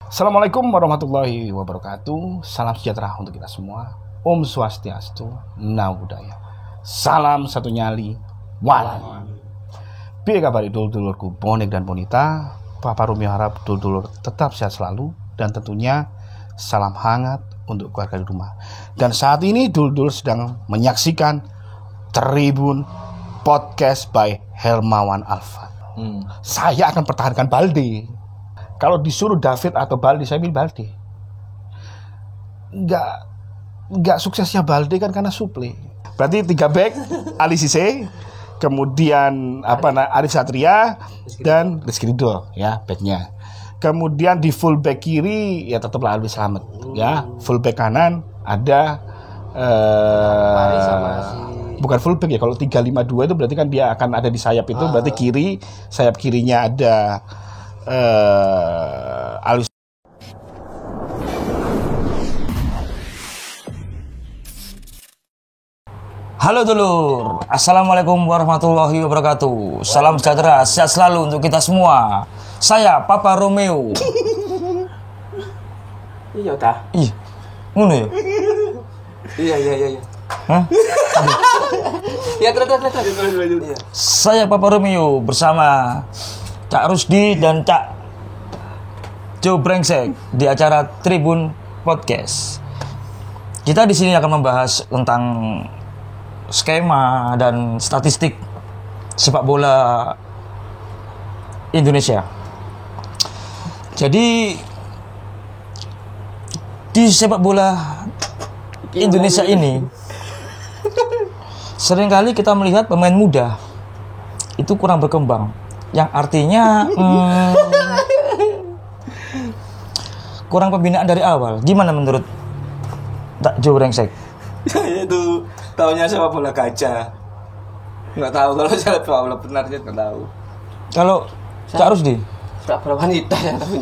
Assalamualaikum warahmatullahi wabarakatuh. Salam sejahtera untuk kita semua. Om Swastiastu, Namo Buddhaya. Salam satu nyali, walan. Piye kabar dulur-dulurku bonek dan bonita. Papa Rumi harap dulur-dulur tetap sehat selalu. Dan tentunya salam hangat untuk keluarga di rumah. Dan saat ini dulur-dulur sedang menyaksikan Tribun Podcast by Hermawan Alfat. Saya akan pertahankan Balde. Kalau disuruh David atau Balde, saya pilih Balde. Enggak suksesnya Balde kan karena suple. Berarti 3 back, Ali Cisse, kemudian Arif Satria dan Rizky Ridho ya backnya. Kemudian di full back kiri ya tetaplah Alwi Slamet ya. Full back kanan ada bukan full back ya, kalau 3-5-2 itu berarti kan dia akan ada di sayap itu, berarti kiri, sayap kirinya ada Alwi. Halo dulur, assalamualaikum warahmatullahi wabarakatuh. Salam sejahtera, sehat selalu untuk kita semua. Saya Papa Romeo. Iya dah. Ih, ngono ya? Iya. Hah? Ya terus. Iya. Saya Papa Romeo bersama Cak Rusdi dan Cak Joe Brengsek di acara Tribun Podcast. Kita di sini akan membahas tentang skema dan statistik sepak bola Indonesia. Jadi di sepak bola Indonesia ini seringkali kita melihat pemain muda itu kurang berkembang, yang artinya kurang pembinaan dari awal. Gimana menurut Tak Jo Brengsek? Itu taunya sepak bola gajah. Nggak tahu kalau sepak bola benarnya nggak tahu. Kalau Cak Rusdi? Sepak bola wanita ya tapi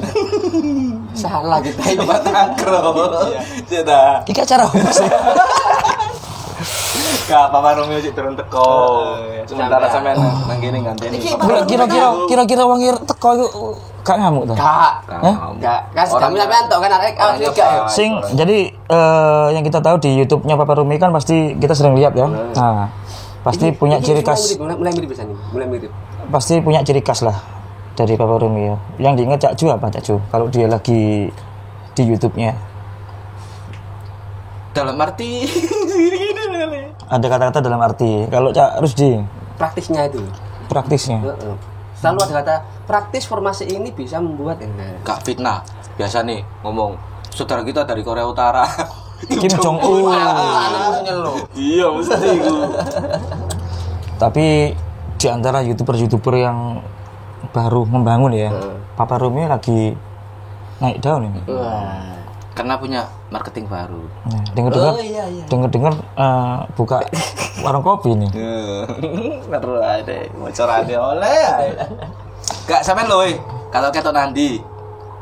salah kita ini batangkro. Sudah. Iki acara apa sih? Kak Papa Romeo sih turun teko. Sementara sampean nang kene nganteni. Kira-kira wong teko iku gak ngamuk to? Enggak. Kan kami sampean tok kan arek juga. Sing jadi yang kita tahu di YouTube-nya Papa Rumi kan pasti kita sering lihat ya. Nah, pasti punya ciri khas. Mulai mirip pisan ini. Mulai mirip. Pasti punya ciri khas lah dari Papa Rumi ya. Yang diingat Cak Ju apa Cak Ju? Kalau dia lagi di YouTube-nya. Dalam arti Ada kata-kata dalam arti. Kalau Cak Rusdi praktisnya itu. praktisnya. Selalu ada kata praktis formasi ini bisa membuat Kak fitnah biasa nih ngomong saudara kita dari Korea Utara Kim Jong Un. iya mesti itu. Tapi di antara YouTuber yang baru membangun ya, Papa Rumi lagi naik daun ini. Karena punya marketing baru. Nah, dengar buka warung kopi nih. Baru ada bocorannya oleh. Kak sampean lho kalau ketok nandi.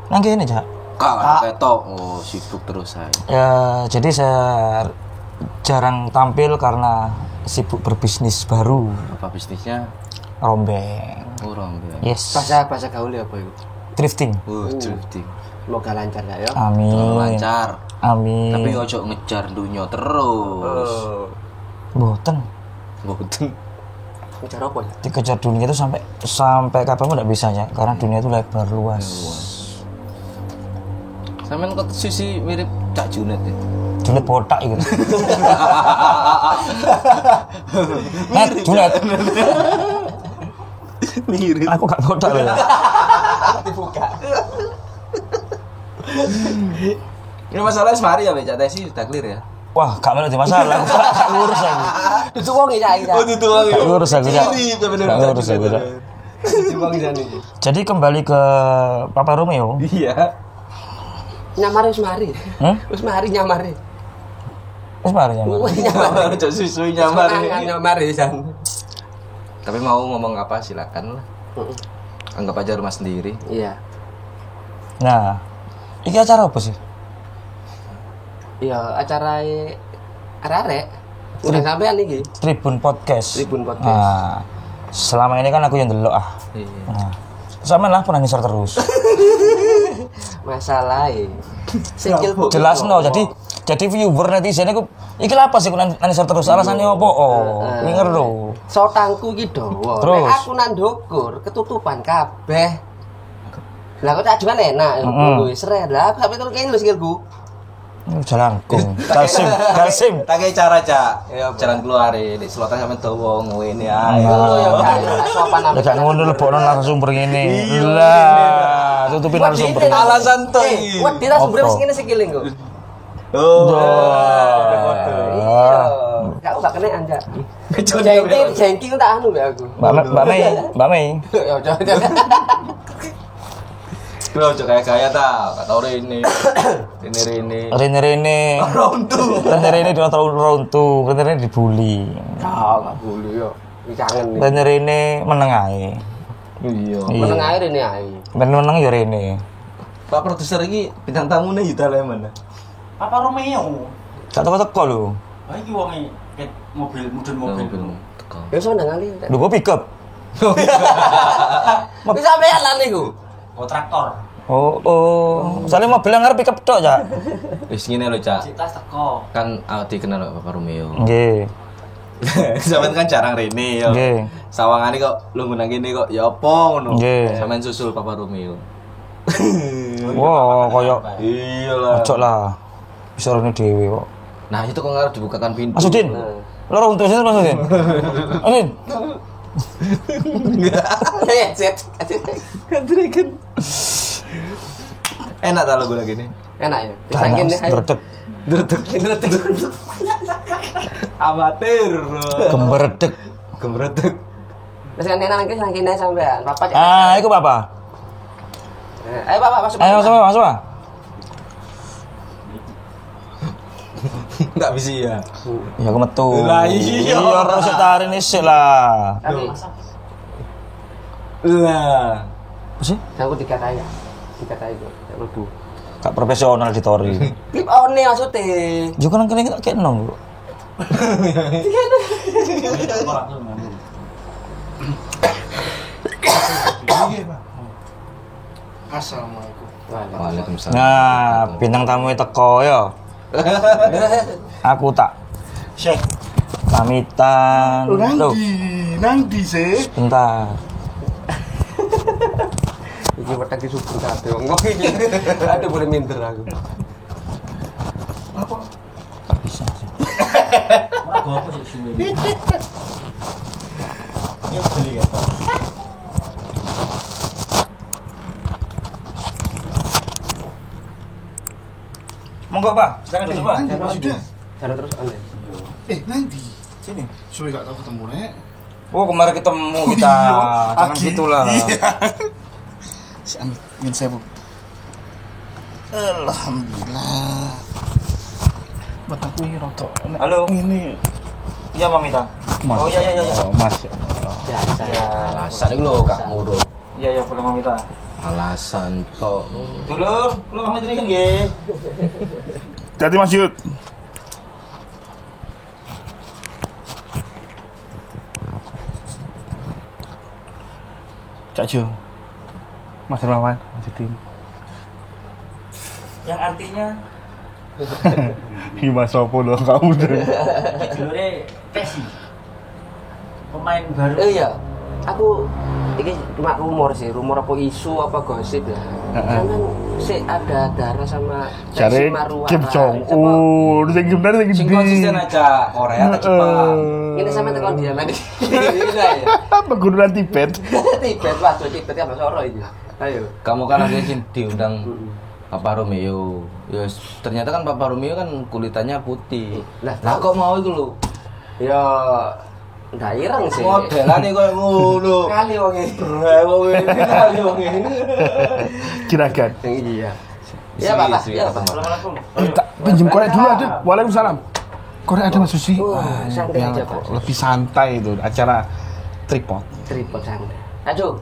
Nang kene, Cak. Kak ketok sibuk terus saya. Ya, jadi saya jarang tampil karena sibuk berbisnis baru. Apa bisnisnya? Rombeng. Rombeng. Yes. bahasa gaulnya apa itu? Drifting. Drifting. Semoga lancar ya. Amin. Lancar. Amin. Tapi ojo ngejar dunia terus. Boten. Ngejar apa ya? Dikejar dunia itu sampai kapan pun enggak bisa ya, karena dunia itu lebar luas. Sampean kok sisi mirip Cak Junet ya. Junet botak gitu. Junet. Mirip. Aku gak botak loh. Dibuka. Ini masalahnya semari ya, Cak Tesi sudah clear ya. Wah, gak melok di masalah. Gak ngurus aku. Itu wong ya. Itu wong. Gak ngurus aku. Gak ngurus aku. Jadi kembali ke Papa Romeo. Iya. Nyamari wis mari. Wis mari nyamari. Wis mari nyamari. Cok susu nyamari. Nyamari san. Tapi mau ngomong apa silakan lah. Anggap aja rumah sendiri. Iya. Nah, ini acara apa sih? Iya, acara arek-arek. Udah sampean iki. Tribun Podcast. Tribun Podcast. Nah, selama ini kan aku yang delok Iya. Nah, sampean lah pernah ngisor terus. Masalahnya sikilku Jelas no, jadi viewer netizen iku iki lha apa sih ku nangis terus alasannya opo? Oh, denger lho. sotangku iki dawa. Terus? Nek aku nang ndukur ketutupan kabeh. Lah kok tak ajukan enak, wis seret. Lah aku sampe terus kene lho sikilku. Jalangkung. Kalsim. Tak kayak cara cak, jalan keluar di selatan sampai dawa ngene ae. Lho ya gak sopan Ya gak ngono lebokno narasumber ngene. Lah, tutupin narasumber. Alasan tuh. Wedi ta sumber wis ngene sikile kok. Oh. Iya. Gak kene anja. Jengking tak anu ya aku. Mbak Mei. Ya udah. Lo kayak kaya ta, gak tau Rene. Rene. Rene di runtuh. Rene dibully. Gak boleh yo. Iki kangen nih. Rene meneng ae. Iya. Meneng ae rene ae. Ben meneng ya Rene. Pak produser iki bintang tamune Yuta Lemon. Papa Romeo. Gak teko lho. Ah iki wonge ket mobil, mudun mobil. Ya sono ngali. Lho kok pick up. Wis sampean lan niku. Oh traktor. Oh. Soalnya mobil yang ngarep pick up tok, Cak. Wis ngene lho, Cak. Citas teko. Kan dikenal karo Papa Romeo. Nggih. Sampeyan kan jarang Rene yo. Nggih. Sawangane kok lu ngundang kene kok ya apa ngono. Nggih. Sampeyan susul Papa Romeo. Wah, koyo Iyalah. ojo lah. Bisa rene dhewe kok. Nah, itu kok ngarep dibukakan pintu. Masudin. Loro untuk sini Masudin. Masudin. Dragon. Enak ta lagu lagi nih. Enak ya. Saking nih. Dredeg. Amatir. Gembredeg. Gembredeg. Wis kan enak iki saking nih sampean. Papa. Ah, iku Papa. Ayo Papa masuk. Ayo masuk. Enggak bisa ya. Ya aku metu. Lah iya. Iya harus tarin isik lah. Lah. Apa sih? Aku dikatai ya. Dikatai kok. Tak mlebu. Gak profesional di tori. Clip on nih maksudnya. Yo kan kene tak kenong. Assalamualaikum. Waalaikumsalam. Nah, bintang tamu teko yo. Aku tak Syekh. pamitan. Loh, Nang di sih. bentar. Iki wetek disubur kabeh wong iki. Aduh boleh minder aku. Tak bisa sih. Ora gopo sih suwe. Ya beli ya. Monggo, Pak. Silakan duduk, Pak. Sudah. Cara terus aneh. Nanti. Sini. Suwe gak tau ketemu nek. Oh, kemarin ketemu kita. Jangan Agi. gitulah. Si Amit, ingin saya bu. Alhamdulillah. Mataku ini rotok. Halo. Ini. Iya, Mamita. Oh, iya. Mas. Ya, saya Alasan itu lo gak ngurut. Iya, boleh Mamita. Alasan kok. Dulu kami tadi kan nggih. Jadi Mas Yud. Cak Jo. Mas Rawan, lanjutin. Yang artinya Mas Sopo loh kamu deh. judulnya Casey. Pemain baru. iya. Aku ini cuma rumor sih, rumor apa isu apa gosip ya. Kan sih ada darah sama Cari Marwah. Kim Jong Un, sing bener sing Sing gede. konsisten aja Korea atau Jepang. Ini sama tekan dia lagi. Iya ya. Pegunungan Tibet. Tibet, waduh Tibet apa Soro ini. Ayo. Kamu kan akhirnya diundang Papa Romeo. Ya ternyata kan Papa Romeo kan kulitannya putih. Lah, Lah kok mau itu lo? Ya ndak ireng sih. Modelane koyo ngono. Kali wong iki. Kali wong ini. Kirakan. Iya. Ya Bapak, ya Bapak. Assalamualaikum. Tak pinjem korek dulu ada. Waalaikumsalam. Korek ada Mas Susi. Santai Yang aja, Pak. lebih santai itu acara tripod. Tripod santai. Aduh,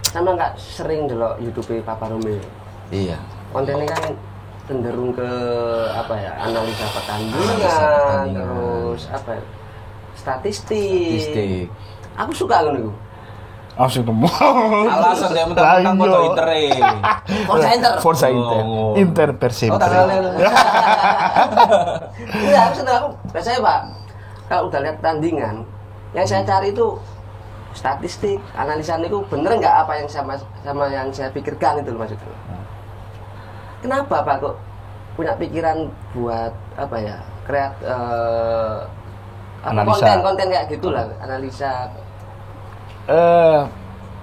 sama nggak sering delok YouTube Papa Romeo. Iya. Kontennya kan cenderung ke apa ya, analisa pertandingan, Analisa pertandingan. terus apa ya, statistik. Statistik. Aku suka ngono iku. Langsung temu. Alasan dia mentang-mentang foto Inter. Forza Inter. Forza Inter. Oh. Inter per Oh, sempre. tanggalnya. Iya, aku biasanya Pak, kalau udah lihat tandingan, yang saya cari itu statistik, analisan itu bener nggak apa yang sama yang saya pikirkan itu loh maksudnya. Kenapa Pak kok punya pikiran buat apa ya Analisa. konten kayak gitulah, analisa.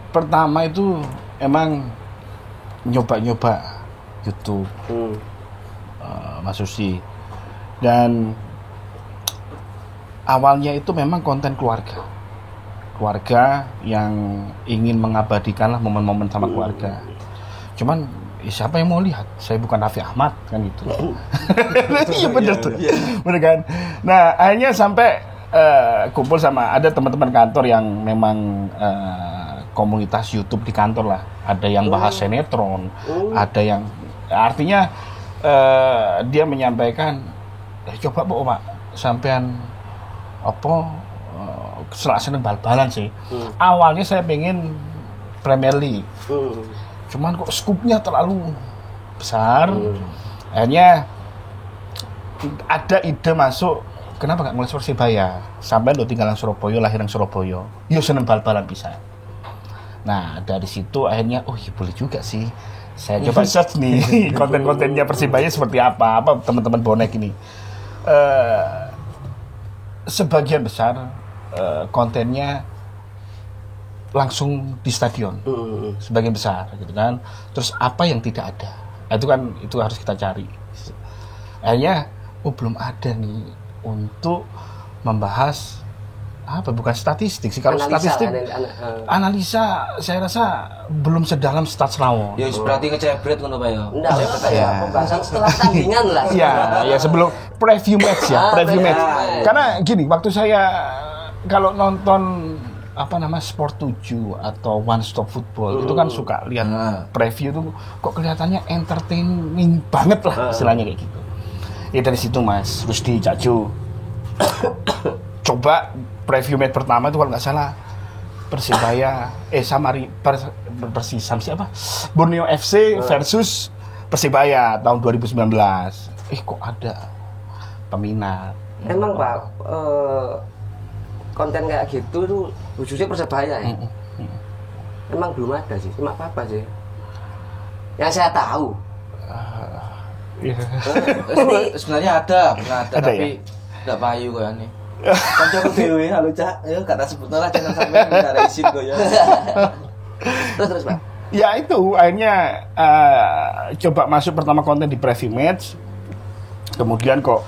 Pertama itu emang nyoba-nyoba YouTube, Mas Susi, dan awalnya itu memang konten keluarga yang ingin mengabadikan lah momen-momen sama keluarga. Cuman siapa yang mau lihat? Saya bukan Raffi Ahmad kan gitu. Iya bener tuh, bener kan. Nah akhirnya sampai kumpul sama ada teman-teman kantor yang memang komunitas YouTube di kantor lah. Ada yang bahas sinetron, ada yang artinya dia menyampaikan, coba Pak sampean apa seneng bal-balan sih. Awalnya saya pengen Premier League. Cuman kok skupnya terlalu besar. Akhirnya ada ide masuk, kenapa nggak mulai Persibaya? Sampai lo tinggal di Surabaya, lahir di Surabaya. Yo seneng bal-balan bisa. Nah dari situ akhirnya, oh iya boleh juga sih. Saya coba search nih konten-kontennya Persibaya seperti apa teman-teman bonek ini. Sebagian besar kontennya langsung di stadion, sebagian besar gitu kan. Terus apa yang tidak ada, itu harus kita cari. Akhirnya belum ada nih untuk membahas bukan statistik sih, kalau statistik analisa saya rasa belum sedalam stats rawon. Ya berarti ngecebret ngono Pak ya. Enggak, ya pembahasan setelah tandingan lah. Ya sebelum preview match ya, preview match. Karena gini, waktu saya kalau nonton Sport 7 atau One Stop Football itu kan suka lihat preview tuh kok kelihatannya entertaining banget lah istilahnya kayak gitu. Ya dari situ Mas Rusdi Cakjo coba preview match pertama itu kalau nggak salah Persibaya Persisam siapa? Borneo FC versus Persibaya tahun 2019. Kok ada peminat. Emang Pak konten kayak gitu tuh khususnya Persebaya ya. Emang belum ada sih, cuma apa sih yang saya tahu. Sebenarnya ada tapi ya? nggak payu kok nih. Kancaku dhewe halo Cak, ya kata sebutnya lah channel sampean cara izin kok ya. Terus Pak. Ya itu akhirnya coba masuk pertama konten di preview match. Kemudian kok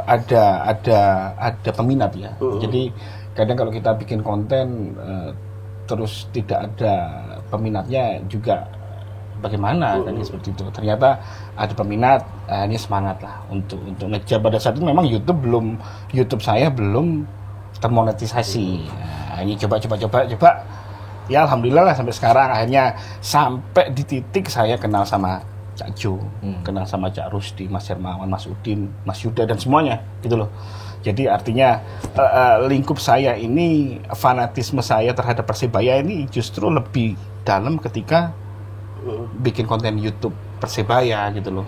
ada peminat ya. Jadi kadang kalau kita bikin konten terus tidak ada peminatnya juga bagaimana kan seperti itu. Ternyata ada peminat, ini semangat lah untuk ngejar. Pada saat itu memang YouTube saya belum termonetisasi. Ini coba. Ya alhamdulillah lah sampai sekarang akhirnya sampai di titik saya kenal sama Cakjo, kenal sama Cak Rusdi, Mas Hermawan, Mas Udin, Mas Yuda dan semuanya gitu loh. Jadi artinya lingkup saya ini, fanatisme saya terhadap Persibaya ini justru lebih dalam ketika bikin konten YouTube Persibaya gitu loh.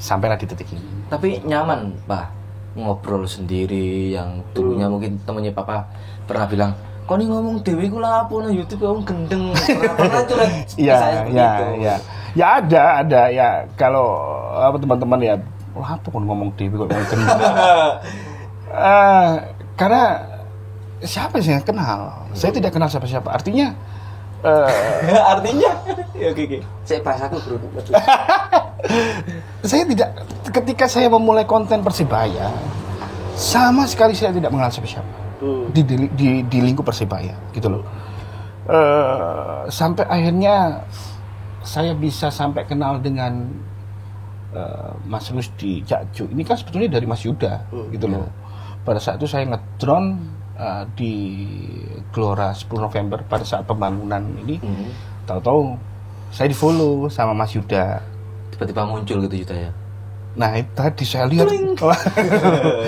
Sampailah di titik ini. Tapi nyaman Pak ngobrol sendiri, yang dulunya mungkin temennya Papa pernah bilang, kok nih ngomong dewi ku lah apa no YouTube kamu gendeng. Pernah curhat. Iya. Ya ada ya, kalau teman-teman ya apa kok ngomong dewi kok ngomong gendeng. Karena siapa sih yang kenal? Saya tidak kenal siapa-siapa. Artinya ya oke. Saya bahasaku bro. Saya tidak, ketika saya memulai konten Persibaya sama sekali saya tidak mengenal siapa-siapa di lingkup Persibaya gitu loh. Sampai akhirnya saya bisa sampai kenal dengan Mas Rusdi Cakjo. Ini kan sebetulnya dari Mas Yuda gitu loh. Pada saat itu saya ngedrone di Gelora 10 November pada saat pembangunan ini. Tahu-tahu saya di-follow sama Mas Yuda. Tiba-tiba muncul gitu Yuda ya. Nah itu tadi saya lihat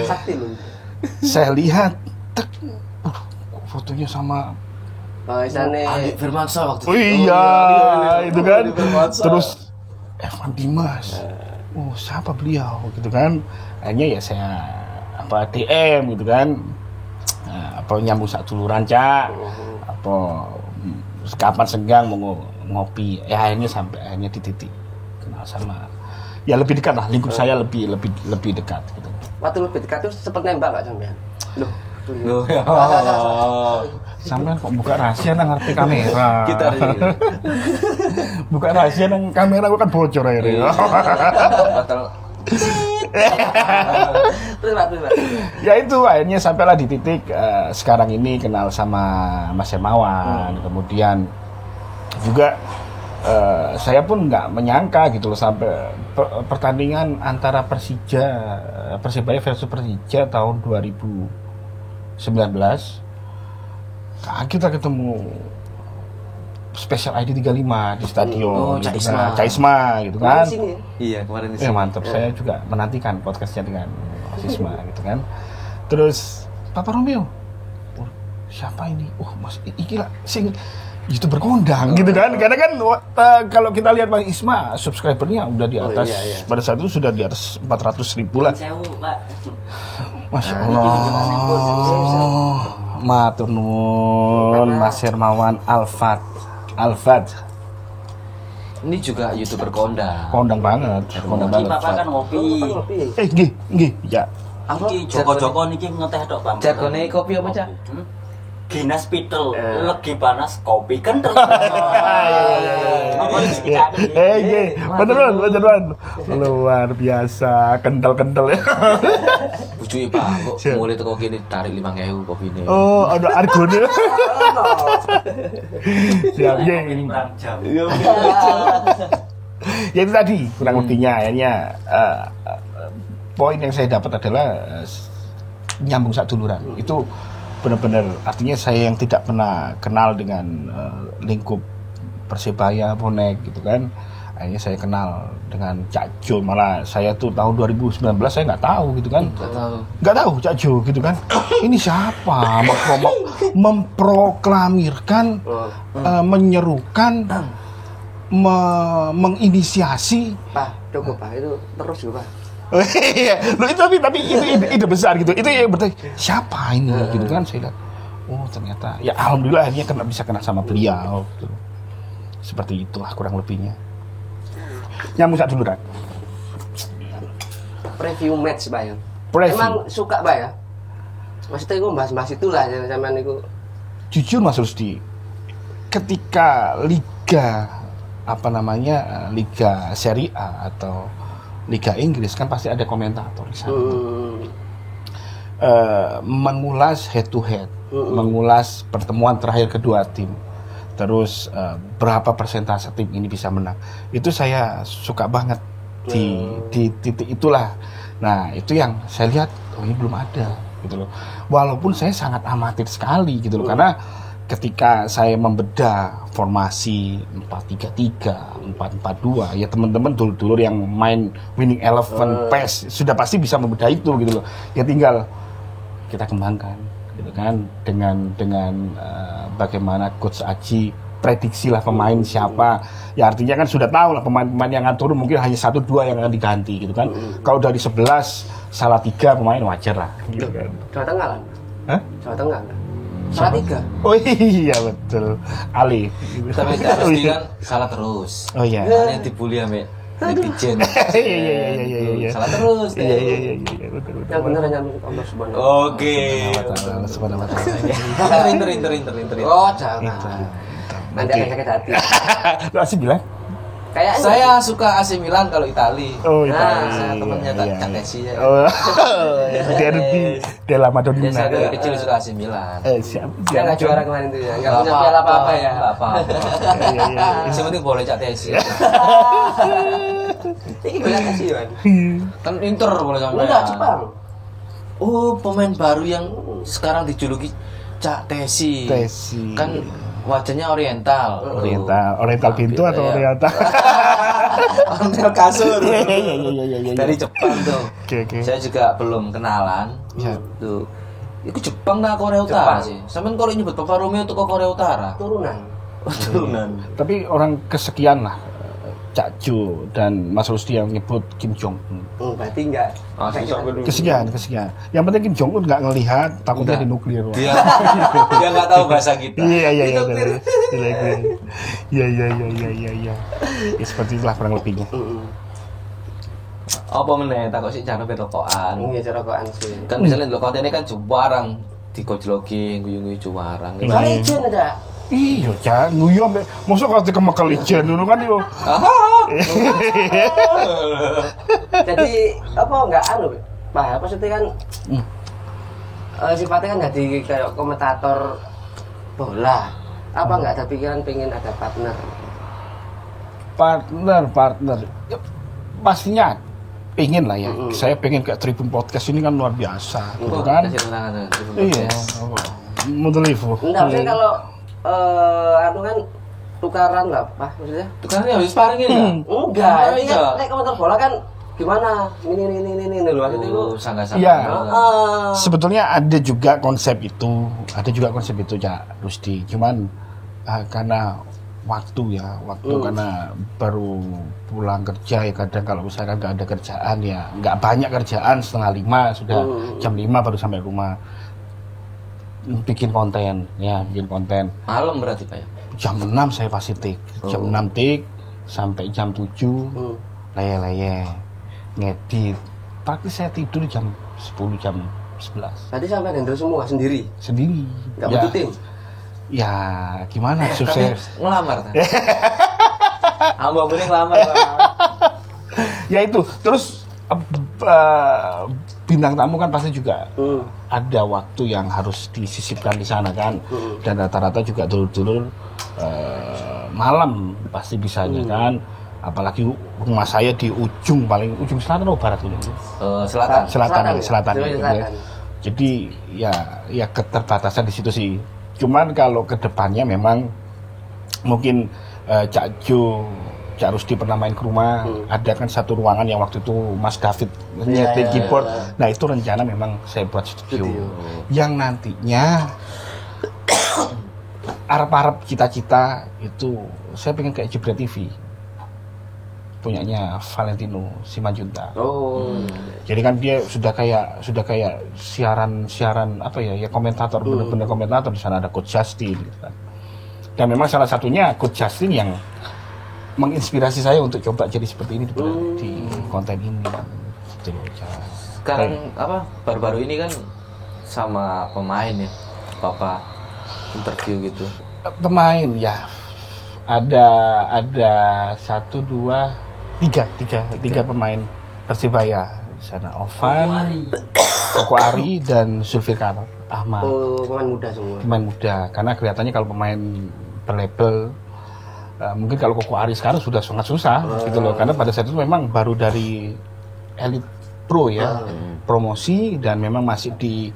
Sakti loh. saya lihat fotonya sama Oh, isane Andi Firmansyah waktu Oh iya, itu kan. Andi Firmansyah. Terus Evan Dimas. Oh, siapa beliau gitu kan? Akhirnya ya saya DM gitu kan. Apa nyambung sak duluran, Cak. Apa kapan senggang mau ngopi. Ya akhirnya di titik kenal sama ya lebih dekat lah, lingkup saya lebih dekat gitu. waktu lebih dekat tuh sempet nembak gak sampean? Loh. Loh, ya. Sampean kok buka rahasia nang ngerti kamera. Kita Buka rahasia nang kamera gua kan bocor akhirnya. batal. Terus Pak. Ya itu akhirnya sampailah di titik sekarang ini kenal sama Mas Hermawan. Kemudian juga saya pun nggak menyangka gitu loh sampai pertandingan antara Persibaya versus Persija tahun 2019 kita ketemu Special ID 35 di stadion Cak gitu Isma. Cak Isma gitu kan. Di sini. Iya, kemarin di sini. Mantap, saya juga menantikan podcastnya dengan Mas Isma gitu kan. Terus Papa Romeo, siapa ini? Mas iki lah sing YouTuber kondang gitu kan. Karena kan kalau kita lihat Mas Isma subscribernya udah di atas pada saat itu sudah di atas 400.000 lah. Sewu, Pak. Masya Allah. Matur nuwun Mas Hermawan Alfat. Ini juga YouTuber kondang. Kondang banget. Kondang Iki banget. Bapak kan ngopi. Nggih, ya. Iki Joko-Joko niki ngeteh tok, Pak. Jargone kopi apa, Cak? Ginas pitel, legi panas, kopi kental. Apa sih beneran. Luar biasa, kental-kental ya. Bujuke Pak, kok mulai teko kene tarik 5.000 kopine. Oh, ada argone. Siap, Ini perang jam. Ya itu tadi kurang lebihnya akhirnya poin yang saya dapat adalah nyambung sak duluran. Itu benar-benar artinya saya yang tidak pernah kenal dengan lingkup Persibaya bonek gitu kan, akhirnya saya kenal dengan Cak Jo. Malah saya tuh tahun 2019 saya nggak tahu gitu kan, nggak tahu Cak Jo gitu kan. Ini siapa memproklamirkan menyerukan menginisiasi Pak, cukup Pak, itu terus juga Pak. Iya, tapi itu ide besar gitu. Itu yang berarti siapa ini gitu kan, saya lihat. Oh, ternyata ya alhamdulillah akhirnya bisa kena sama beliau gitu. Seperti itulah kurang lebihnya. Nyambung sak dulu, Rak. Preview match Pak ya. Preview. Emang suka Pak ya? Maksudnya itu bahas-bahas itulah yang zaman itu. Jujur Mas Rusdi, ketika liga Liga Serie A atau Liga Inggris kan pasti ada komentator di sana. Mengulas head to head, mengulas pertemuan terakhir kedua tim. Terus berapa persentase tim ini bisa menang. Itu saya suka banget di titik itulah. Nah, itu yang saya lihat ini belum ada gitu loh. Walaupun saya sangat amatir sekali gitu loh, karena ketika saya membedah formasi 4-3-3, 4-4-2, ya teman-teman dulur-dulur yang main Winning Eleven, PES sudah pasti bisa membedah itu gitu loh. Ya tinggal kita kembangkan gitu kan dengan bagaimana Coach Aji prediksilah pemain siapa. Ya artinya kan sudah tahu lah pemain-pemain yang akan turun mungkin hanya 1-2 yang akan diganti gitu kan. Kalau dari 11 salah 3 pemain wajar lah gitu kan. Jawa Tengah lah. Hah? Jawa Tengah. Salah 3. Oh iya betul. Ali. Tapi harus kan salah terus. Oh iya. Yang dibully ambek netizen. Iya. Salah terus. Iya betul. Yang benar hanya Allah Subhanahu. Oke. Subhanallah. Inter. Oh, jangan. Nanti akan sakit hati. Lu asli bilang? Kayaknya Saya suka AC Milan kalau Itali. Oh Nah, saya temennya Kak Desi ya. Oh. Derby della Madonnina. Saya dari kecil suka AC Milan. Siap. yang nggak juara kemarin itu ya. Nggak punya piala apa-apa ya. Nggak apa-apa. Iya. Yang penting boleh Cak Desi. Ini banyak kasih kan. Kan Inter boleh sampai. Enggak, Jepang. Oh, pemain baru yang sekarang dijuluki Cak Tesi. Tesi. Kan wajahnya oriental. Oriental pintu atau Ya. oriental? Oriental kasur. Iya. Dari Jepang tuh. Oke. Saya juga belum kenalan. Iya. Tuh. Iku Jepang tak Korea Utara Jepang. sih. Sampeyan kalau nyebut Papa Romeo untuk Korea Utara. Turunan. Turunan. Tapi orang kesekian lah Cak Jo dan Mas Rusdi yang nyebut Kim Jong Un. Berarti enggak. Kesekian. Yang penting Kim Jong Un nggak ngelihat, takutnya Enggak. di nuklir. Wah. Dia nggak tahu bahasa kita. Iya. Iya. Ya, seperti itulah kurang lebihnya. Apa meneh takut sih cara berokokan. Iya rokokan sih. Kan misalnya lo kontennya kan juwarang digojloki guyu-guyu juwarang. Kalau ijen ada. Iya, Cak, nguyu ambek mosok kate kemekel ijen ngono kan yo. Jadi apa enggak anu, Pak? Maksudnya kan sifatnya kan jadi kayak komentator bola. Apa enggak ada pikiran pengen ada partner? Partner. Ya, pastinya pengen lah ya. Saya pengen kayak Tribun Podcast ini kan luar biasa, gitu kan? Kasih tangan. Iya. Mudelifu. Enggak, maksudnya kalau anu kan tukaran lah, Pak, maksudnya? Tukarnya habis sparring ini enggak? Enggak, Oh, ini iya. kan kayak komentar bola kan gimana? Ini loh maksudnya itu. Sangga-sangga. Iya. Heeh. Sebetulnya ada juga konsep itu, Cak Rusdi. Cuman karena waktu karena baru pulang kerja ya kadang kalau misalkan nggak ada kerjaan ya nggak banyak kerjaan 4:30 sudah jam 5 baru sampai rumah bikin konten. Malam berarti Pak ya. Jam 6 saya pasti tik, jam 6 tik sampai jam 7 leye ngedit. Praktis saya tidur jam 10 jam 11 Tadi sampai handle semua sendiri. sendiri. Enggak butuh tim. Ya gimana Tapi sukses. ngelamar kan? Amba boleh ngelamar Pak. Ya itu terus bintang tamu kan pasti juga ada waktu yang harus disisipkan di sana kan, dan rata-rata juga dulur-dulur malam pasti bisanya kan, apalagi rumah saya di ujung selatan atau barat ini? Selatan. Selatan Selatan. gitu ya. Jadi ya keterbatasan di situ sih. Cuman kalau kedepannya memang mungkin Cak Jo, Cak Rusdi pernah main ke rumah, ada kan satu ruangan yang waktu itu Mas David nyetir keyboard. Nah itu rencana memang saya buat studio. Yang nantinya arep-arep cita-cita itu saya pengen kayak Jebret TV, punyanya Valentino Simanjuntak. Jadi kan dia sudah kayak siaran apa ya komentator, bener-bener komentator. Di sana ada Coach Justin gitu kan. Dan memang salah satunya Coach Justin yang menginspirasi saya untuk coba jadi seperti ini di konten ini. Gitu. Sekarang apa baru-baru ini kan sama pemain ya, Papa interview gitu. Pemain ya ada 1, 2, 3 pemain Persibaya di sana. Ovan, Koko Ari dan Zulfikar Ahmad. Pemain muda semua. Pemain muda, karena kelihatannya kalau pemain berlabel mungkin kalau Koko Ari sekarang sudah sangat susah gitu loh, karena pada saat itu memang baru dari Elite Pro ya, promosi dan memang masih di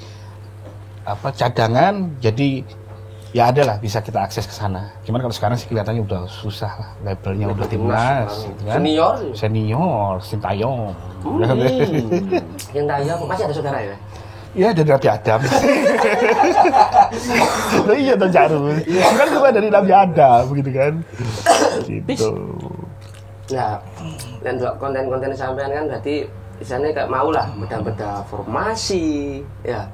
cadangan, jadi ya ada lah bisa kita akses ke sana. Cuman kalau sekarang sih kelihatannya udah susah lah, labelnya udah timnas gitu kan. Senior Sintayong. Yang Dayang masih ada saudara ya? Iya, dari Nabi Adam. Nah, iya toh Jarul. Kan juga dari Nabi Adam begitu kan. Gitu. Nah, dan konten-konten sampean kan berarti misalnya kayak mau lah beda-beda formasi ya.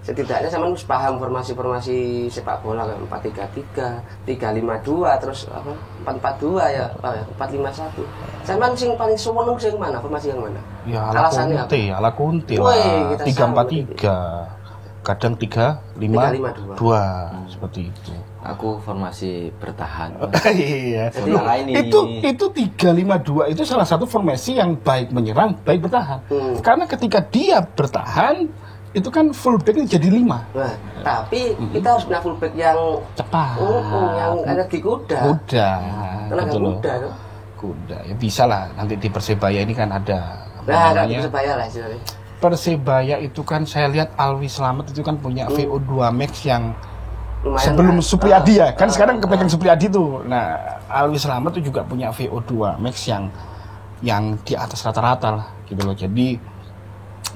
Setidaknya sama harus paham formasi sepak bola kan 4-3-3, 3-5-2, terus apa 4-4-2 ya, 4-5-1. Sampean sing paling seneng sing mana? Formasi yang mana? Ya Alasannya ala Conte Woi, lah. kita 3-4-3. Kadang 3-5-2 seperti itu. Aku formasi bertahan. Iya. Jadi Itu 3-5-2 itu salah satu formasi yang baik menyerang, baik bertahan. Karena ketika dia bertahan itu kan fullback jadi 5. Nah, tapi kita harus punya fullback yang cepat, yang energi kuda. Betul loh. Kuda. Ya bisa lah nanti di Persebaya ini kan ada Nah, ada Persebaya lah istilahnya. Persebaya itu kan saya lihat Alwi Slamet itu kan punya VO2 Max yang Lumayan sebelum lah. Supriyadi ya. Kan sekarang kepegang Supriyadi tuh. Nah, Alwi Slamet itu juga punya VO2 Max yang di atas rata-rata lah gitu loh. Jadi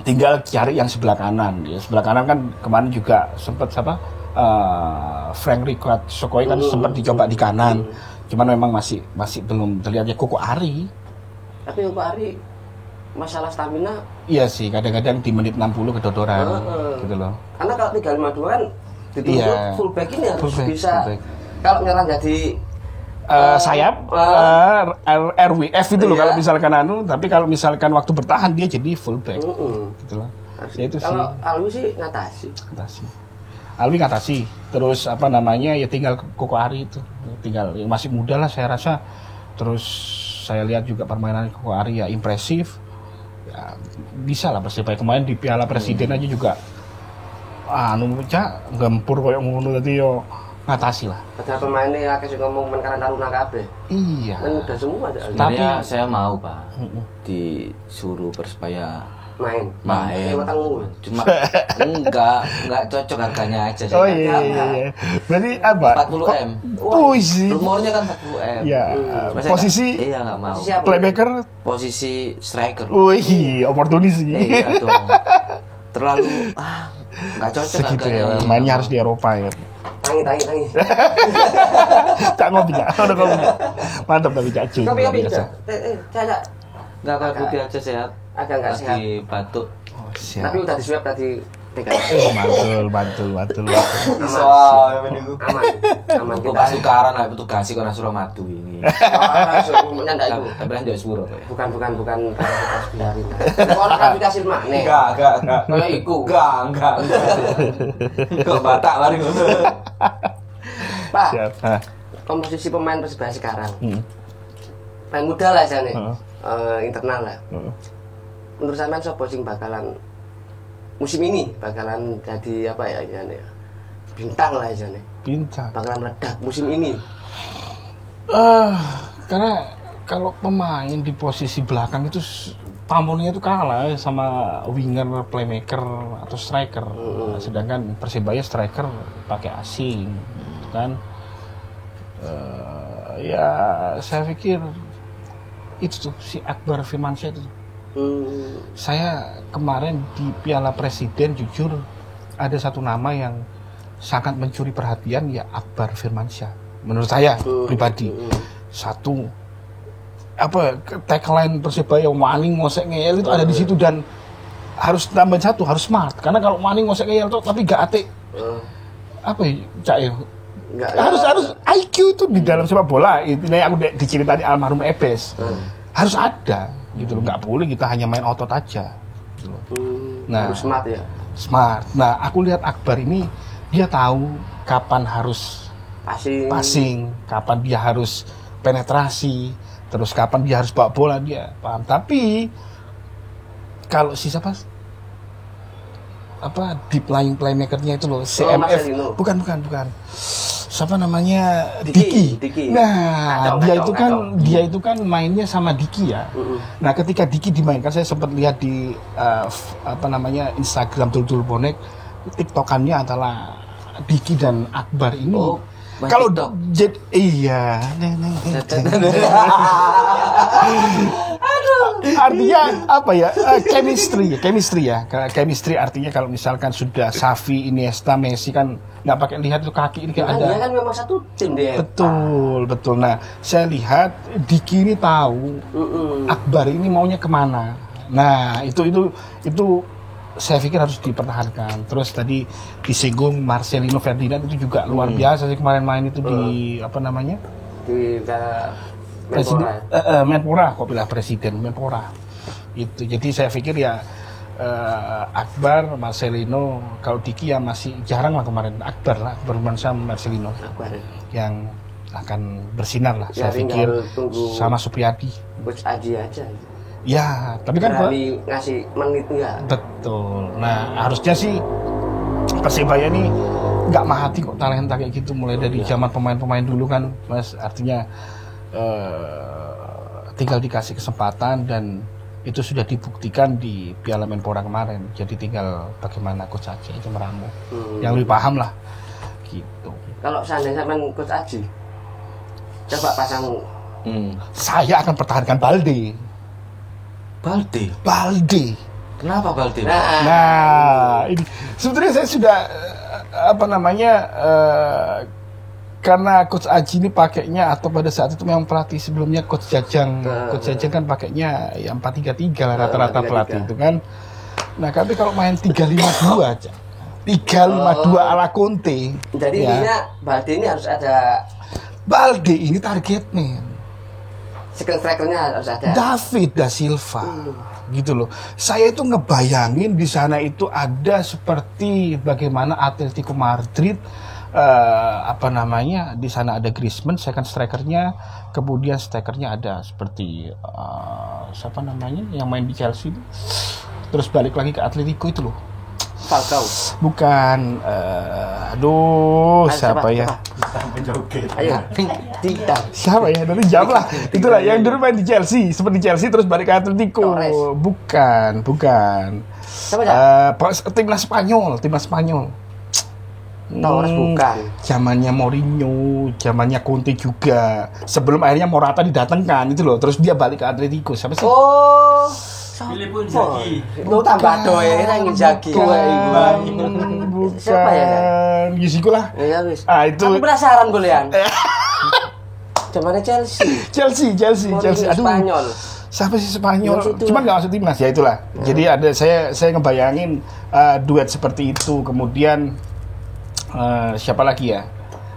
tinggal cari yang sebelah kanan. Ya, sebelah kanan kan kemarin juga sempat Frank Ricard Sokoi kan sempat dicoba di kanan. Cuman memang masih belum terlihat ya. Koko Ari. Tapi Koko Ari masalah stamina. Iya sih, kadang-kadang di menit 60 kedodoran gitu loh. Karena kalau 352 kan dituntut fullback ini harus bisa kalau nyerang jadi sayap RWF itu loh kalau misalkan tapi kalau misalkan waktu bertahan dia jadi fullback gitu loh. Ya itu sih. Kalau Alwi sih ngatasi. Terus ya tinggal Koko Ari itu. Tinggal masih muda lah saya rasa. Terus saya lihat juga permainan Koko Ari ya impresif. Ya, bisa lah Persibaya kemarin di Piala Presiden aja juga gempur koyo ngono tadi yo ngatasi lah. Padahal pemainnya akeh sing ngomong men karena Taruna kabeh. Iya. Men udah semua ada. Tapi saya mau, Pak. Disuruh Persibaya main. Cuma enggak cocok harganya aja. Oh iya. Berarti apa? 40M. Rumornya kan 40M. Ya. Posisi iya enggak mau. Playmaker, posisi striker. Wih, oportunis sih. Iya dong. Terlalu enggak cocok segitu harganya. ya. Mainnya harus di Eropa ya. Tangi. Tak ngopi ya. Udah ngopi. Mantap tapi Cak Jun. Kopi. Caca. Enggak kayak putih aja sehat. Agak enggak sehat. Lagi batuk. Oh, siap. Tapi udah disuap tadi TK. Mantul. Aman. Kok pas tukaran lah petugas kok nang Suramadu ini. Nyanda itu. Tapi kan jauh sepuro. Bukan pas biarin. Kalau kan dikasih makne. Enggak. Kayak iku. Enggak. Kok Batak mari ngono. Pak. Siap. Komposisi pemain Persibaya sekarang. Pemain muda lah jane. Internal lah. Menurut sampean sapa sing bakalan musim ini bakalan jadi apa ya jane? Bintang lah jane. Bintang. Bakalan meledak musim ini. Karena kalau pemain di posisi belakang itu pamornya itu kalah sama winger, playmaker atau striker. Sedangkan Persibaya striker pakai asing, kan? Ya saya pikir itu tuh si Akbar Firmansyah itu. Saya kemarin di Piala Presiden jujur ada satu nama yang sangat mencuri perhatian ya Akbar Firmansyah. Menurut saya pribadi satu tagline Persibaya maning ngosek ngeyel itu ada di situ dan harus tambah satu harus smart karena kalau maning ngosek ngeyel tuh tapi gak ate Cak ya harus IQ itu di dalam sepak bola ini aku diceritain almarhum Ebes harus ada gitu loh, nggak boleh kita hanya main otot aja gitu loh. Nah, harus smart ya. Smart. Nah, aku lihat Akbar ini dia tahu kapan harus passing, kapan dia harus penetrasi, terus kapan dia harus bawa bola dia paham. Tapi kalau deep lying playmaker-nya itu loh, CMF. Bukan. Siapa namanya? Diki. Nah, dia itu kan mainnya sama Diki ya. Nah, ketika Diki dimainkan saya sempat lihat di Instagram Dul Bonek, TikTokannya adalah Diki dan Akbar ini. Kalau iya. Artinya apa ya? Chemistry ya. Chemistry artinya kalau misalkan sudah Xavi, Iniesta, Messi kan nggak pakai lihat itu kaki ini kayak ada. Dia kan memang satu tim dia. Betul. Nah, saya lihat Diki ini tahu Akbar ini maunya kemana. Nah, itu saya pikir harus dipertahankan. Terus tadi disinggung Marcelino Ferdinand itu juga luar biasa sih kemarin main itu di di Menpora, kok bilang presiden Menpora. Itu. Jadi saya pikir ya Akbar, Marcelino, kalau Diki ya masih jarang lah kemarin. Akbar sama Marcelino yang akan bersinar lah. Ya, saya pikir sama Supriyadi. Coach Aji aja. Ya, tapi kan ngasih menit enggak. Betul. Nah, harusnya sih Persibaya ini nggak mahati kok talenta kayak gitu mulai dari zaman pemain-pemain dulu kan, Mas. Artinya tinggal dikasih kesempatan dan itu sudah dibuktikan di Piala Menpora kemarin. Jadi tinggal bagaimana Coach Aji itu meramu. Yang lebih paham lah. Gitu. Kalau seandainya sampean Coach Aji coba pasang saya akan pertahankan Balde. Kenapa Balde? Nah, ini sebetulnya saya sudah karena Coach Aji ini pakainya atau pada saat itu memang pelatih sebelumnya Coach Jajang kan pakainya ya 4-3-3 lah rata-rata pelatih itu kan. Nah, tapi kalau main 3-5-2 aja. 3-5-2 ala Conte. Jadi ya. intinya Balde ini harus ada. Balde ini target man. Second strikernya harus ada. David da Silva. Gitu loh. Saya itu ngebayangin di sana itu ada seperti bagaimana Atletico Madrid di sana ada Griezmann second strikernya, kemudian strikernya ada seperti siapa namanya yang main di Chelsea itu. Terus balik lagi ke Atletico itu loh. Falcao. Bukan siapa ya? Ayo, tidak. Siapa ya? Dari jam lah. Itulah yang dulu main di Chelsea, seperti Chelsea terus balik ke Atletico. Torres. Bukan. Siapa ya? Timnas Spanyol. Torres bukan. Zamannya Mourinho, zamannya Conte juga. Sebelum akhirnya Morata didatangkan itu loh. Terus dia balik ke Atletico. Siapa sih? Oh, Filippo Inzaghi. lu tambah doe nang Inzaghi. Bukan. Siapa ya? Yusiku lah. Ya wis. Itu Aku penasaran golean. Zamannya Chelsea. Chelsea. Aduh. Spanyol. Siapa sih Spanyol? Yang itu Cuma lah. nggak masuk timnas ya itulah. Jadi ada saya ngebayangin duet seperti itu. Kemudian siapa lagi ya?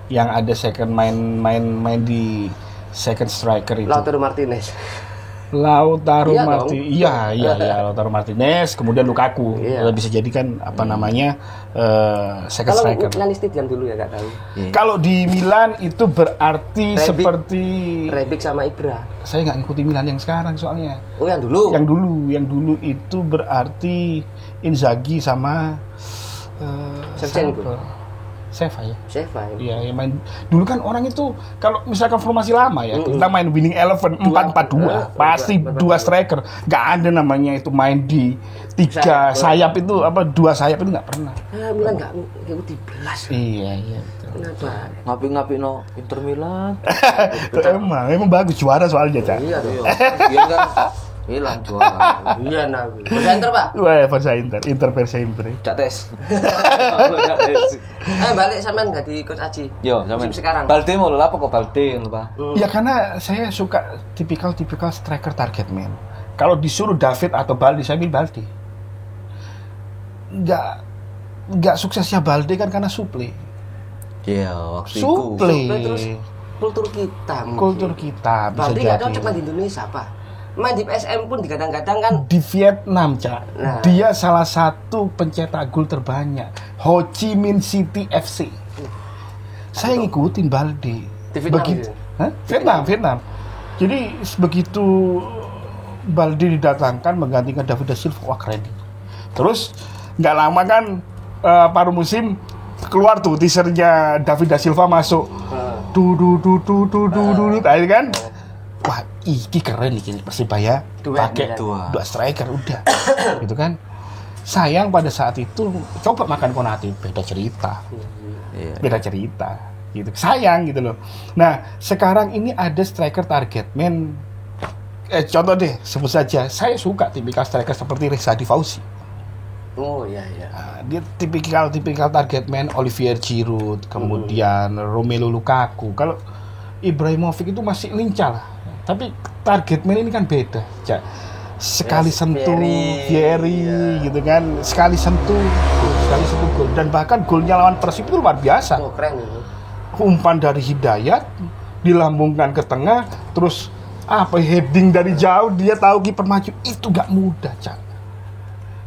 Yang ada second main di second striker itu. Lautaro Martinez. Lautaro Iya Martinez. Iya, Lautaro Martinez, kemudian Lukaku. Iya. Bisa jadikan second Kalau striker. Milan Stadium dulu ya, nggak tahu. Kalau di Milan itu berarti Rebic. seperti Rebic sama Ibra. saya nggak ngikutin Milan yang sekarang soalnya. Oh, yang dulu. Yang dulu itu berarti Inzaghi sama Shevchenko. Seva ya. Sheva. Iya, yang main dulu kan orang itu kalau misalkan formasi lama ya, kita main winning eleven 4-4-2, pasti dua striker. Nggak ada namanya itu main di tiga sayap itu dua sayap itu nggak pernah. Milan nggak ngikuti belas. Iya. Kenapa? Ngapi-ngapi no Inter Milan. Emang bagus juara soalnya, Cak. Iya dong. Dia kan Milan juara. Iya nah. Center Pak. Wah, Versa Inter versa Inter. Cak tes. Balik sampean nggak di Coach Aji. Yo, sampean. Musim sekarang. Balde mau lho apa kok Balde lupa. Ya karena saya suka tipikal striker target man. Kalau disuruh David atau Balde, saya pilih Balde. Nggak suksesnya Balde kan karena suplai. Iya, waktu itu. Suplai. Terus kultur kita. mungkin. Kultur kita bisa Balde nggak jadi. cocok main di Indonesia Pak. Main di PSM pun digadang-gadang kan. Di Vietnam, Cak. Nah. Dia salah satu pencetak gol terbanyak. Ho Chi Minh City FC. Saya ngikutin Balde. Di Vietnam gitu? Hah? Vietnam. Jadi begitu Balde didatangkan menggantikan David da Silva, wah keren. Terus nggak lama kan paruh musim keluar tuh teasernya David da Silva masuk. Tadi kan. Wah, ini keren nih Persibaya pakai dua striker udah. Gitu kan. Sayang pada saat itu coba makan Konate beda cerita. Beda cerita gitu. Sayang gitu loh. Nah, sekarang ini ada striker target man. Contoh deh, sebut saja. Saya suka tipikal striker seperti Rizadi Fauzi. Oh iya. Dia tipikal target man Olivier Giroud, kemudian Romelu Lukaku. Kalau Ibrahimovic itu masih lincah lah. Tapi target man ini kan beda, Cak. Sekali sentuh, Vieri gitu kan. Sekali sentuh gol. Dan bahkan golnya lawan Persib itu luar biasa. Oh keren itu. Umpan dari Hidayat dilambungkan ke tengah, terus heading dari jauh, dia tahu kiper maju, itu gak mudah, Cak.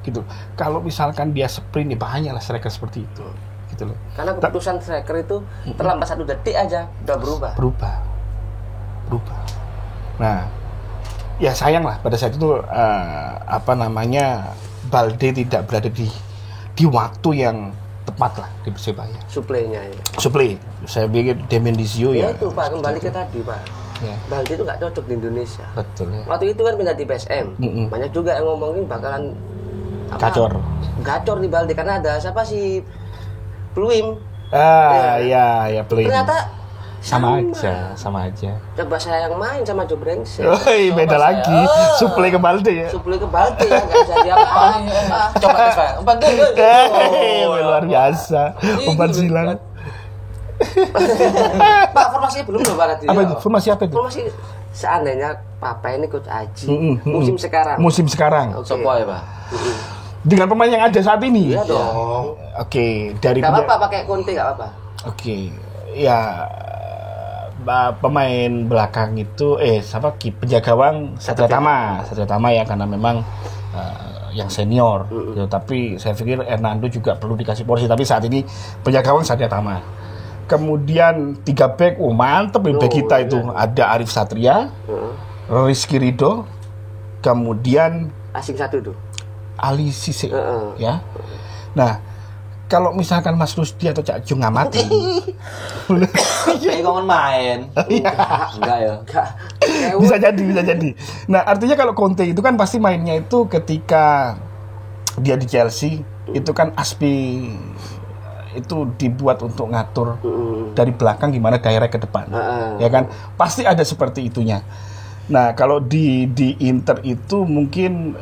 Gitu. Kalau misalkan dia sprint, bahaya lah striker seperti itu. Gitu loh. Karena keputusan striker itu terlambat 1 detik aja udah berubah. Nah, ya sayang lah pada saat itu Balde tidak berada di waktu yang tepat lah di Persebaya. Suplainya ya. Suplai, saya pikir Demendizio ya. Itu Pak, kembali ke tadi Pak. Ya. Balde itu nggak cocok di Indonesia. Betul ya. Waktu itu kan pindah di PSM. Banyak juga yang ngomongin bakalan gacor di Balde karena ada siapa sih Pluim. Ya Pluim. Ternyata Sama aja. Coba saya yang main sama Joe Brengsek. Woi, beda lagi. Suplai ke Balde ya. Suplai ke Balde ya, nggak bisa diapa-apa. Coba tes Pak. Umpan tuh. Luar biasa. Umpan silang. Pak, formasinya belum loh Pak. Apa itu? Formasi apa itu? Formasi seandainya Papa ini Coach Aji Musim sekarang. Oke. Sopo ya Pak? Dengan pemain yang ada saat ini. Iya dong. Oke, dari Gak apa-apa pakai Conte gak apa-apa. Oke, ya pemain belakang itu penjaga gawang Satria Tama ya, karena memang yang senior gitu. Tapi saya pikir Hernando juga perlu dikasih porsi, tapi saat ini penjaga gawang Satria Tama. Kemudian 3 back, mantep back kita itu. Ada Arif Satria, Rizky Ridho, kemudian Asing satu tuh. Ali Sise ya. Nah, kalau misalkan Mas Rusdi atau Cak Jung ngamati Kayak ngomong main. Enggak ya. bisa jadi. Nah, artinya kalau Conte itu kan pasti mainnya itu ketika dia di Chelsea itu kan Aspi itu dibuat untuk ngatur dari belakang gimana direct ke depan. Ya kan? Pasti ada seperti itunya. Nah, kalau di Inter itu mungkin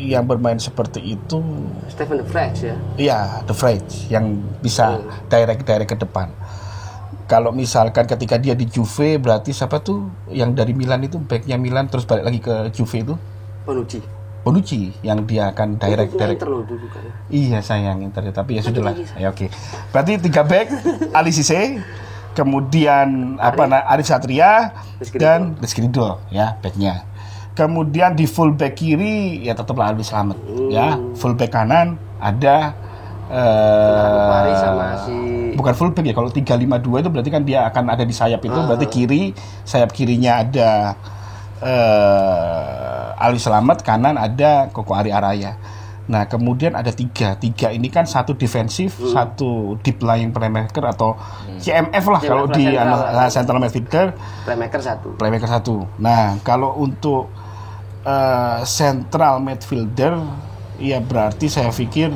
yang bermain seperti itu Stefan De Vrij ya. Iya, De Vrij yang bisa direct ke depan. Kalau misalkan ketika dia di Juve, berarti siapa tuh yang dari Milan itu, backnya Milan terus balik lagi ke Juve itu? Bonucci yang dia akan direct. Inter loh dulu kan. Iya sayang Inter, tapi ya sudahlah. Ya oke. Berarti 3 back, Ali Cisse, kemudian Arif Satria dan Rizky Ridho ya backnya. Kemudian di full back kiri ya tetaplah Alwi Slamet ya. Full back kanan ada sama si bukan full back ya, kalau 3-5-2 itu berarti kan dia akan ada di sayap itu, berarti sayap kirinya ada Alwi Slamet, kanan ada Koko Ari Araya. Nah, kemudian ada 3 ini kan satu defensif, satu deep lying playmaker atau CMF lah kalau di central midfielder, playmaker 1. Nah, kalau untuk central midfielder ya berarti saya pikir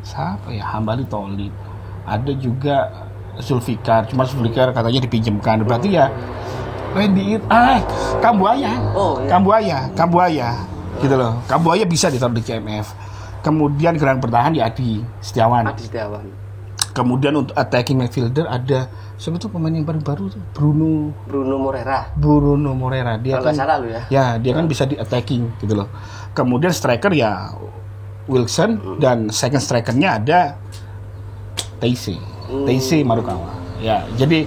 siapa ya, Hambali Tolib, ada juga Zulfikar, cuma Zulfikar katanya dipinjemkan, berarti ya Randy Kambuaya gitu loh. Kambuaya bisa ditaruh di CMF. Kemudian gelandang bertahan ya Adi Setiawan. Kemudian untuk attacking midfielder ada siapa tuh pemain yang baru tuh? Bruno Morera. Dia kalau kan salah lu ya. Ya, dia kan bisa di attacking gitu loh. Kemudian striker ya Wilson dan second strikernya ada Teise Marukawa. Ya, jadi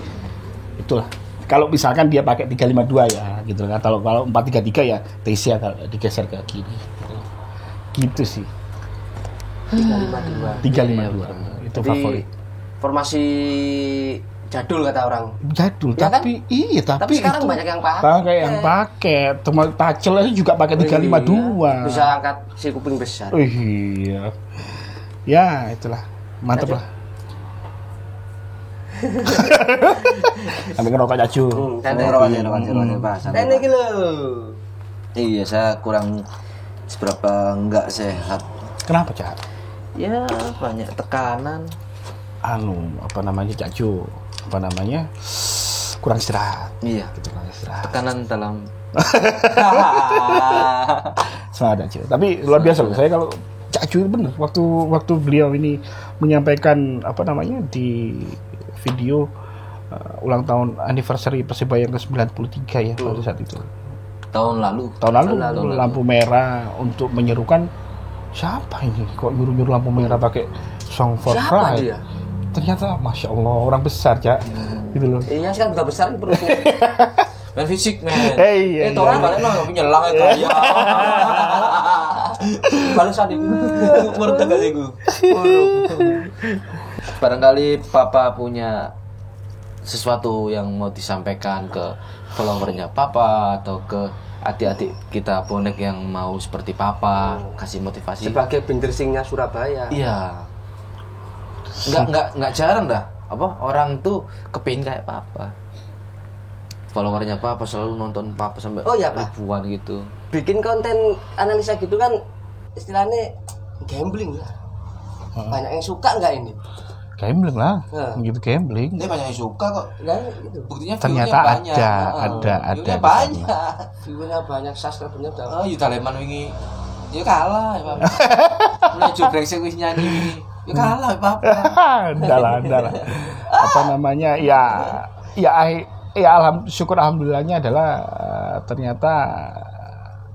itulah. Kalau misalkan dia pakai 352 ya gitu kan. Kalau 433 ya Teise akan digeser ke kiri gitu sih. 352 itu jadi, favorit. Formasi jadul kata orang. Jadul ya tapi kan? Tapi sekarang itu banyak yang pakai. Teman Pacel aja juga pakai 352. Bisa angkat si kuping besar. Iya. Ya, itulah. Mantap lah. Ambil ngerokok Cacu. Ini gitu. Iya, saya kurang seberapa enggak sehat. Kenapa, Cak? Ya, banyak tekanan. Cacu? Kurang istirahat. Iya, gitu, kurang istirahat. Tekanan dalam Semangat Cacu. Tapi luar biasa loh. Saya kalau Cacu bener waktu beliau ini menyampaikan di video ulang tahun anniversary Persebaya yang ke-93 ya pada saat itu. Tahun lalu lampu merah untuk menyerukan. Siapa ini kok nyuruh lampu merah pakai Song for Pride? Dia? Ternyata Masya Allah orang besar Cak gitu loh. Iya sekarang udah besar perutnya. main fisik men. Orang balik nggak punya lang ya. Balasan itu menurut gue. Barangkali Papa punya sesuatu yang mau disampaikan ke followernya Papa atau ke adik-adik kita bonek yang mau seperti Papa, kasih motivasi sebagai bindersingnya Surabaya. Iya, nggak jarang dah orang tuh kepingin kayak Papa, followernya Papa selalu nonton Papa sampai ribuan gitu. Bikin konten analisa gitu kan istilahnya gambling ya. Banyak yang suka nggak ini? Gambling lah, Nah. gitu gambling. Dia banyak yang suka kok. Nah, gitu. Buktinya Ternyata view-nya banyak. ada View-nya di banyak. View-nya banyak, subscriber-nya berapa? Oh, Yuta Leman wingi. Ya kalah, ya, Pak. Mulai brengsek wis nyanyi. Ya kalah, Pak. Dalah. Apa namanya? Syukur alhamdulillahnya adalah ternyata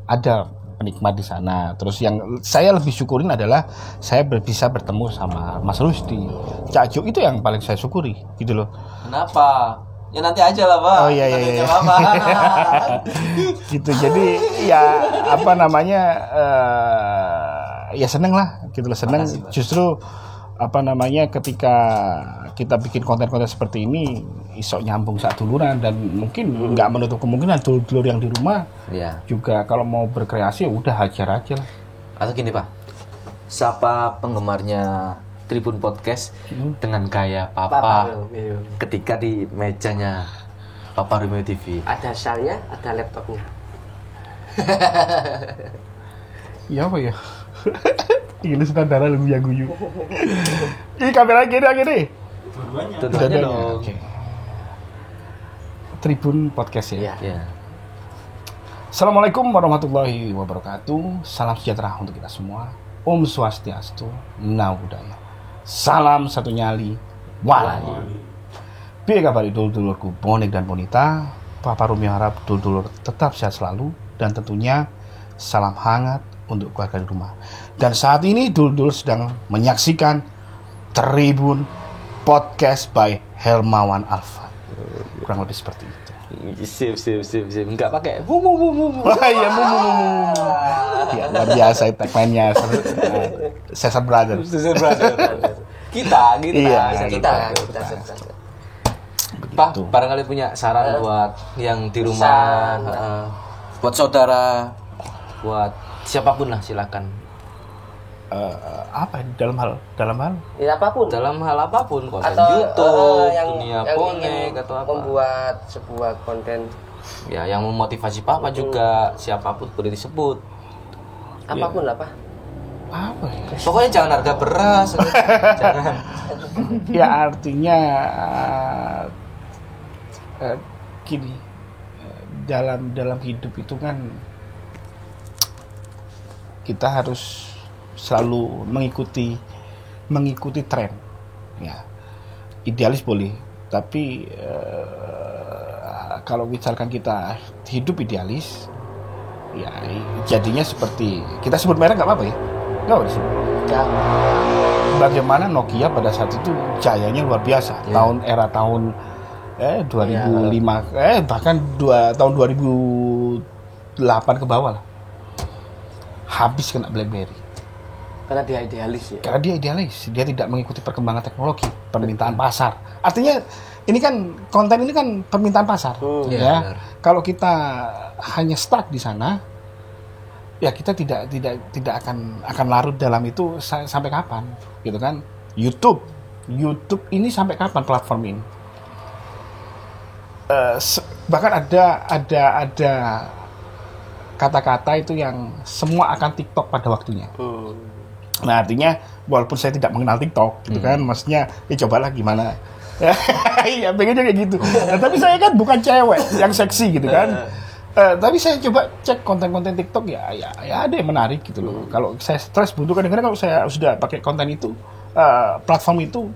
ada penikmat di sana. Terus yang saya lebih syukurin adalah saya bisa bertemu sama Mas Rusdi, Cak Jo, itu yang paling saya syukuri gitu loh. Kenapa? Ya nanti aja lah, Pak. Oh, iya. Nanti aja, Pak. Gitu. Jadi ya apa namanya ya seneng lah gitu loh, seneng. Justru apa namanya ketika kita bikin konten-konten seperti ini isok nyambung saat duluran, dan mungkin nggak menutup kemungkinan dulur yang di rumah Iya. juga kalau mau berkreasi ya udah hajar aja lah. Atau gini Pak, siapa penggemarnya Tribun Podcast dengan gaya Papa Romeo. ketika di mejanya Papa Romeo TV? Ada salnya, ada laptopnya. Ya apa ya? Ini standar lebih yang guyu. Ini kamera gini. Tentunya dong. Oke. Tribun Podcast ya. Iya. Ya. Assalamualaikum warahmatullahi wabarakatuh. Salam sejahtera untuk kita semua. Om Swastiastu, Namo Buddhaya. Salam satu nyali, wali. Piye kabar dulur-dulurku bonek dan bonita? Papa Romeo harap dulur-dulur tetap sehat selalu, dan tentunya salam hangat untuk keluarga di rumah. Dan saat ini dulur-dulur sedang menyaksikan Tribun Podcast by Hermawan Alfa. Kurang lebih seperti itu. Sip. Enggak pakai. Wah iya, ya, luar biasa tagline-nya Cesar Brothers. Kita. Iya, Kita. Pak, Begitu. barangkali punya saran buat yang di rumah, Saran. buat saudara, buat siapapun lah, silakan. Apa dalam hal Ya apapun. Dalam hal apapun, konten Atau YouTube, yang dunia ingin bonek atau apa. membuat sebuah konten Ya, yang memotivasi Papa juga, siapapun boleh disebut. apapun lah, Pak. apa ya? Pokoknya jangan harga beras, jangan. Ya artinya gini, dalam hidup itu kan kita harus selalu mengikuti tren. Ya, idealis boleh, tapi kalau misalkan kita hidup idealis, ya jadinya seperti kita sebut merek nggak apa-apa ya, nggak apa disebut. Ya, Bagaimana Nokia pada saat itu jayanya luar biasa, tahun 2005, bahkan tahun 2008 ke bawah lah, habis kena BlackBerry. karena dia idealis ya. Karena dia idealis, dia tidak mengikuti perkembangan teknologi, permintaan pasar. Artinya ini kan konten ini kan permintaan pasar, Iya, ya. benar. Kalau kita hanya stuck di sana, ya kita tidak akan larut dalam itu sampai kapan, gitu kan? YouTube ini sampai kapan platform ini? Bahkan ada kata-kata itu yang semua akan TikTok pada waktunya. Nah artinya walaupun saya tidak mengenal TikTok gitu kan, maksudnya cobalah gimana. Iya pengennya kayak gitu. Nah, tapi saya kan bukan cewek yang seksi gitu kan. Tapi saya coba cek konten-konten TikTok ya ada yang menarik gitu loh. Kalau saya stres buntu, kadang-kadang kalau saya sudah pakai konten itu, platform itu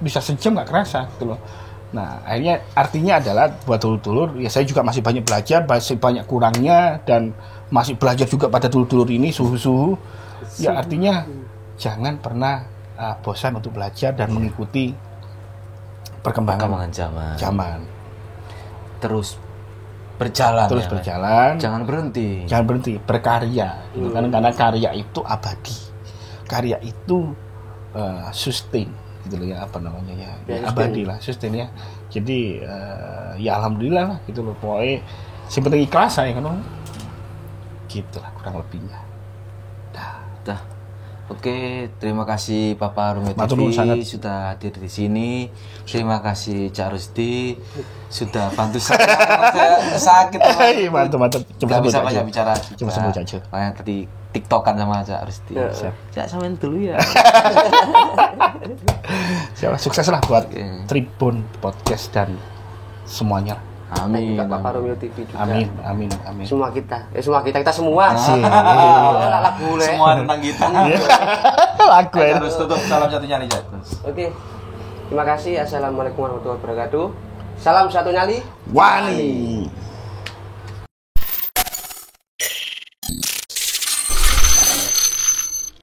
bisa sejam nggak kerasa gitu loh. Nah artinya adalah buat dulur-dulur ya, saya juga masih banyak belajar, masih banyak kurangnya, dan masih belajar juga pada dulur-dulur ini suhu-suhu. Ya artinya jangan pernah bosan untuk belajar dan mengikuti perkembangan zaman. Terus berjalan. Terus ya, berjalan, Jangan berhenti. berkarya gitu kan, karena karya itu abadi, karya itu sustain gitu loh ya, apa namanya ya, abadi lah, sustain ya. Jadi ya alhamdulillah lah gitu loh, pokoknya yang penting ikhlas ya kan, gitulah kurang lebihnya. Dah. Oke, terima kasih Papa Romeo Matur nuwun TV sangat. sudah hadir di sini. Terima kasih Cak Rusdi sudah bantu saya. Saya sakit. Mantap. Nggak bisa banyak bicara. Coba sebut aja. Makanya tadi tiktokan sama Cak Rusdi. Cak samain dulu ya. Siapa sukses lah buat Oke. Tribun Podcast dan semuanya. Amin. Juga Papa Romeo TV juga. Amin, amin, amin. Semua kita semua. Asik. Enak lagu le. Semua tentang kita. Lagu ya. Harus tutup salam satu nyali Cak. Oke. Terima kasih. Assalamualaikum warahmatullahi wabarakatuh. Salam satu nyali. Wani.